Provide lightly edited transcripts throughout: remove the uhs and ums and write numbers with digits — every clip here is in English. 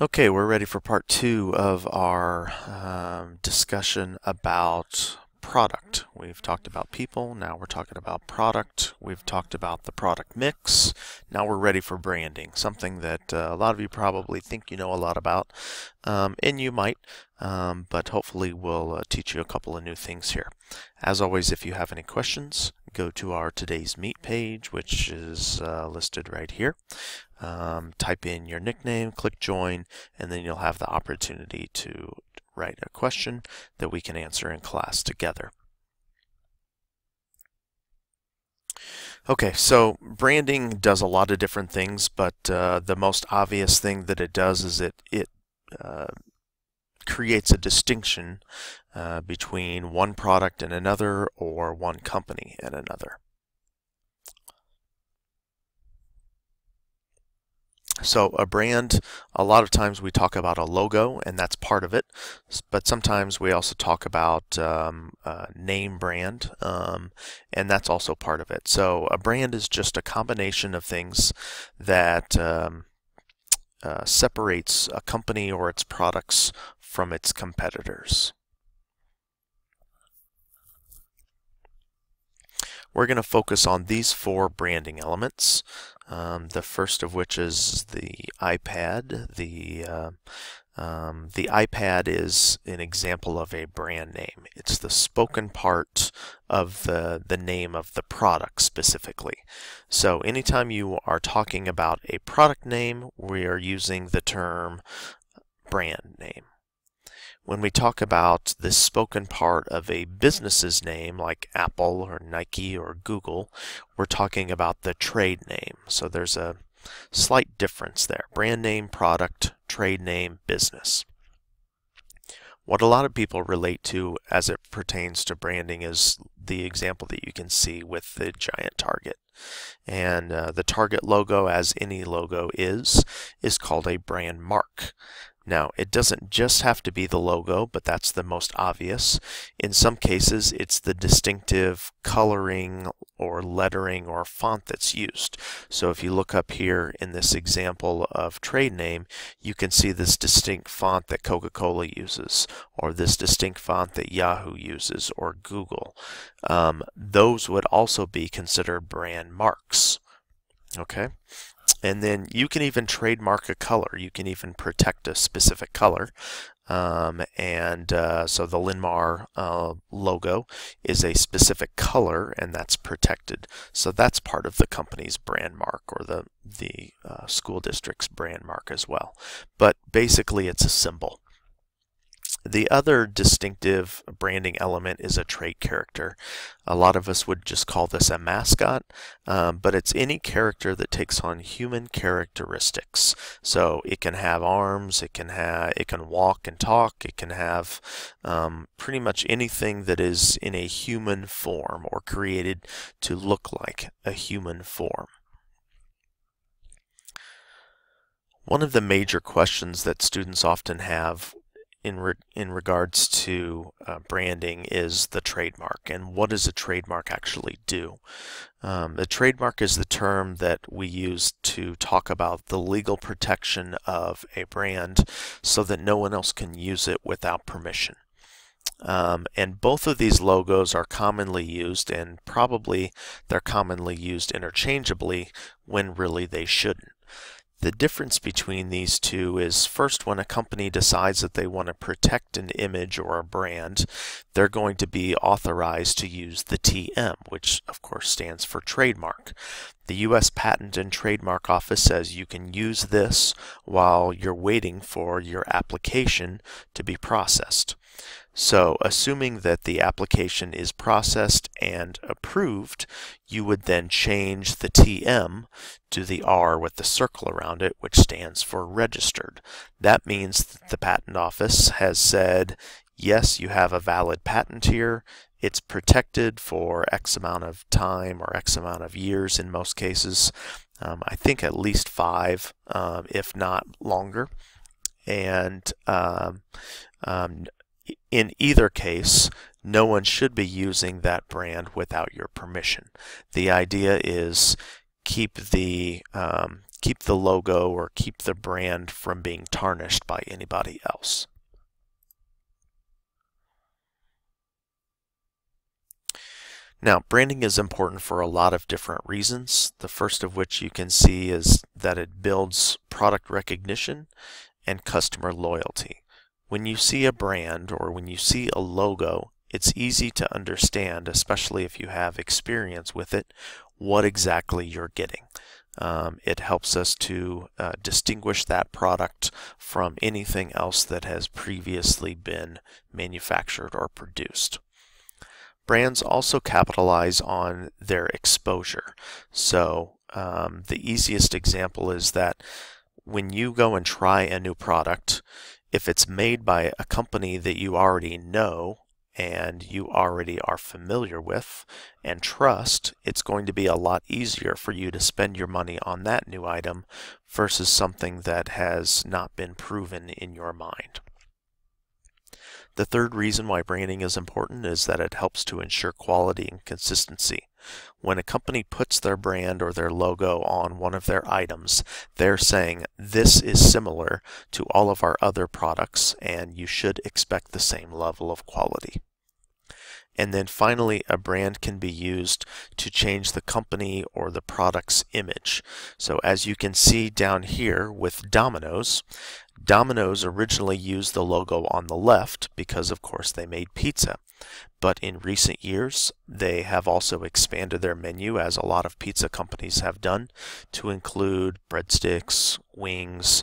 Okay, we're ready for part two of our discussion about product. We've talked about people, now we're talking about product. We've talked about the product mix. Now we're ready for branding, something that a lot of you probably think you know a lot about, and you might, but hopefully we'll teach you a couple of new things here. As always, if you have any questions, go to our Today's Meet page, which is listed right here. Type in your nickname, click join, and then you'll have the opportunity to write a question that we can answer in class together. Okay, so branding does a lot of different things, but the most obvious thing that it does is it creates a distinction between one product and another, or one company and another. So a brand, a lot of times we talk about a logo, and that's part of it, but sometimes we also talk about name brand, and that's also part of it. So a brand is just a combination of things that separates a company or its products from its competitors. We're going to focus on these four branding elements. The first of which is the iPad. The iPad is an example of a brand name. It's the spoken part of the name of the product specifically. So anytime you are talking about a product name, we are using the term brand name. When we talk about the spoken part of a business's name, like Apple or Nike or Google, we're talking about the trade name. So there's a slight difference there. Brand name, product, trade name, business. What a lot of people relate to as it pertains to branding is the example that you can see with the giant Target. And the Target logo, as any logo is called a brand mark. Now, it doesn't just have to be the logo, but that's the most obvious. In some cases, it's the distinctive coloring or lettering or font that's used. So if you look up here in this example of trade name, you can see this distinct font that Coca-Cola uses, or this distinct font that Yahoo uses, or Google. Those would also be considered brand marks. Okay? And then you can even trademark a color. You can even protect a specific color. So the Linmar logo is a specific color, and that's protected. So that's part of the company's brand mark, or the school district's brand mark as well. But basically, it's a symbol. The other distinctive branding element is a trait character. A lot of us would just call this a mascot, but it's any character that takes on human characteristics. So it can have arms, it can walk and talk, it can have pretty much anything that is in a human form or created to look like a human form. One of the major questions that students often have in regards to branding is the trademark, and what does a trademark actually do? The trademark is the term that we use to talk about the legal protection of a brand so that no one else can use it without permission. And both of these logos are commonly used, and probably they're commonly used interchangeably when really they shouldn't. The difference between these two is, first, when a company decides that they want to protect an image or a brand, they're going to be authorized to use the TM, which of course stands for trademark. The U.S. Patent and Trademark Office says you can use this while you're waiting for your application to be processed. So, assuming that the application is processed and approved, you would then change the TM to the R with the circle around it, which stands for registered. That means that the Patent Office has said, yes, you have a valid patent here. It's protected for X amount of time, or X amount of years in most cases. I think at least 5, if not longer. And in either case, no one should be using that brand without your permission. The idea is keep the keep the logo or keep the brand from being tarnished by anybody else. Now, branding is important for a lot of different reasons. The first of which you can see is that it builds product recognition and customer loyalty. When you see a brand or when you see a logo, it's easy to understand, especially if you have experience with it, what exactly you're getting. It helps us to distinguish that product from anything else that has previously been manufactured or produced. Brands also capitalize on their exposure. So the easiest example is that when you go and try a new product, if it's made by a company that you already know and you already are familiar with and trust, it's going to be a lot easier for you to spend your money on that new item versus something that has not been proven in your mind. The third reason why branding is important is that it helps to ensure quality and consistency. When a company puts their brand or their logo on one of their items, they're saying this is similar to all of our other products and you should expect the same level of quality. And then finally, a brand can be used to change the company or the product's image. So as you can see down here with Domino's, Domino's originally used the logo on the left because of course they made pizza. But in recent years, they have also expanded their menu, as a lot of pizza companies have done, to include breadsticks, wings,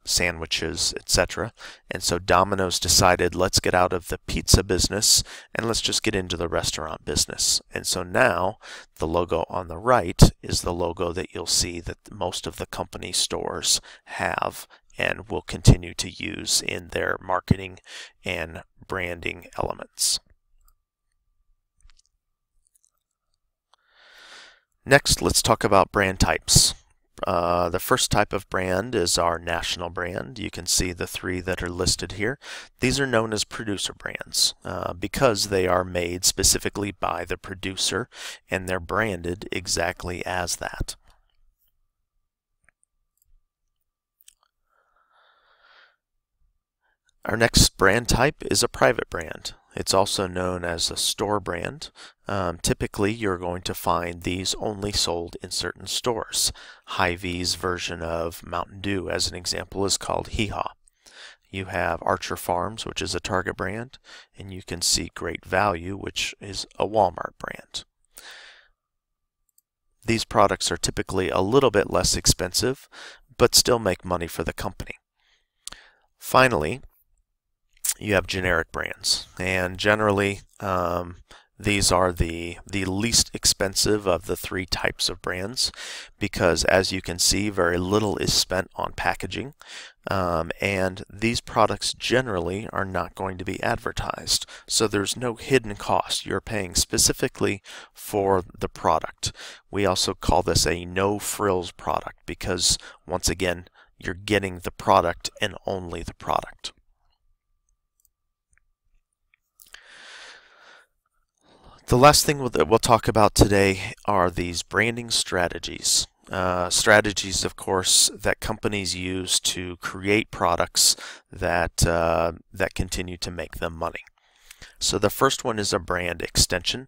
sandwiches, etc. And so Domino's decided, let's get out of the pizza business and let's just get into the restaurant business. And so now the logo on the right is the logo that you'll see that most of the company stores have and will continue to use in their marketing and branding elements. Next, let's talk about brand types. The first type of brand is our national brand. You can see the three that are listed here. These are known as producer brands because they are made specifically by the producer and they're branded exactly as that. Our next brand type is a private brand. It's also known as a store brand. Typically, you're going to find these only sold in certain stores. Hy-Vee's version of Mountain Dew, as an example, is called Hee Haw. You have Archer Farms, which is a Target brand, and you can see Great Value, which is a Walmart brand. These products are typically a little bit less expensive, but still make money for the company. Finally, you have generic brands, and generally these are the least expensive of the three types of brands because, as you can see, very little is spent on packaging, and these products generally are not going to be advertised, so there's no hidden cost. You're paying specifically for the product. We also call this a no-frills product because, once again, you're getting the product and only the product. The last thing that we'll talk about today are these branding strategies. Strategies, of course, that companies use to create products that continue to make them money. So the first one is a brand extension.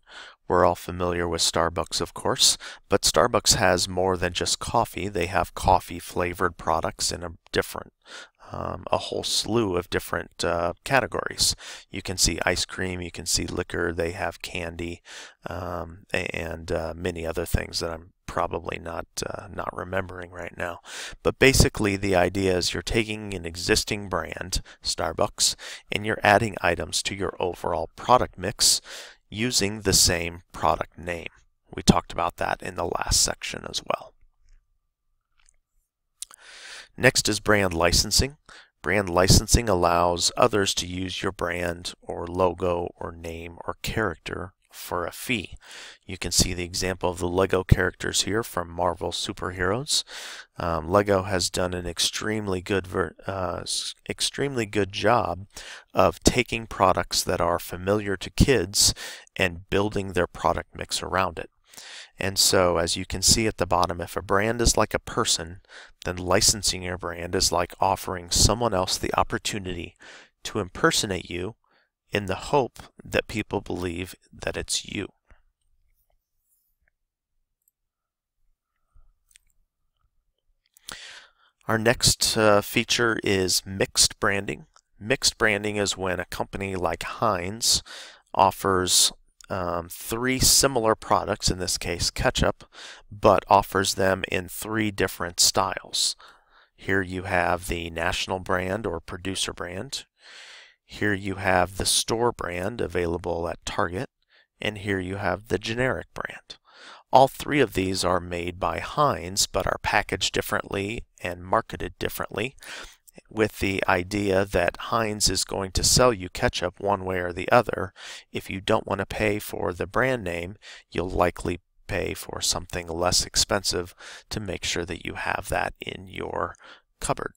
We're all familiar with Starbucks, of course, but Starbucks has more than just coffee. They have coffee flavored products in a whole slew of different categories. You can see ice cream, you can see liquor, they have candy, and many other things that I'm probably not remembering right now. But basically the idea is you're taking an existing brand, Starbucks, and you're adding items to your overall product mix using the same product name. We talked about that in the last section as well. Next is brand licensing. Brand licensing allows others to use your brand or logo or name or character for a fee. You can see the example of the Lego characters here from Marvel Superheroes. Lego has done an extremely good job of taking products that are familiar to kids and building their product mix around it. And so, as you can see at the bottom, if a brand is like a person, then licensing your brand is like offering someone else the opportunity to impersonate you in the hope that people believe that it's you. Our next feature is mixed branding. Mixed branding is when a company like Heinz offers 3 similar products, in this case ketchup, but offers them in 3 different styles. Here you have the national brand or producer brand. Here you have the store brand available at Target, and here you have the generic brand. All 3 of these are made by Heinz, but are packaged differently and marketed differently, with the idea that Heinz is going to sell you ketchup one way or the other. If you don't want to pay for the brand name, you'll likely pay for something less expensive to make sure that you have that in your cupboard.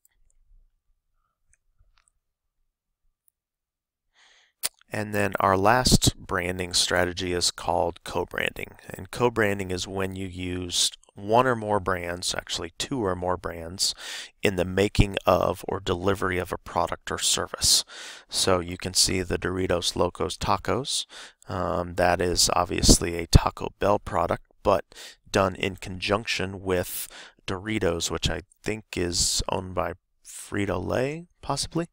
And then our last branding strategy is called co-branding. And co-branding is when you use 1 or more brands, actually 2 or more brands, in the making of or delivery of a product or service. So you can see the Doritos Locos Tacos. That is obviously a Taco Bell product, but done in conjunction with Doritos, which I think is owned by Frito-Lay, possibly.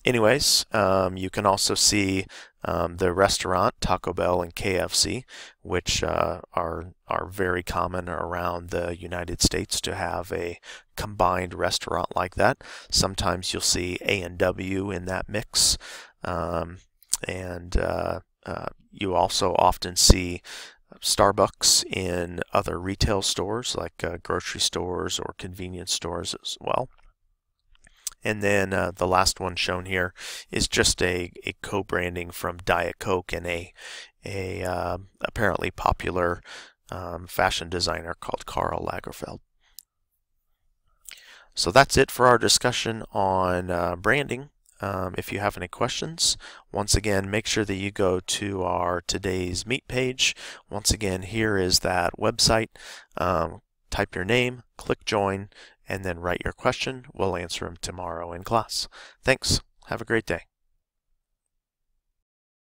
Anyways, you can also see the restaurant Taco Bell and KFC, which are very common around the United States to have a combined restaurant like that. Sometimes you'll see A&W in that mix, and you also often see Starbucks in other retail stores like grocery stores or convenience stores as well. And then the last one shown here is just a co-branding from Diet Coke and a apparently popular fashion designer called Karl Lagerfeld. So that's it for our discussion on branding. If you have any questions, once again, make sure that you go to our Today's Meet page. Once again, here is that website. Type your name, click join, and then write your question. We'll answer them tomorrow in class. Thanks. Have a great day.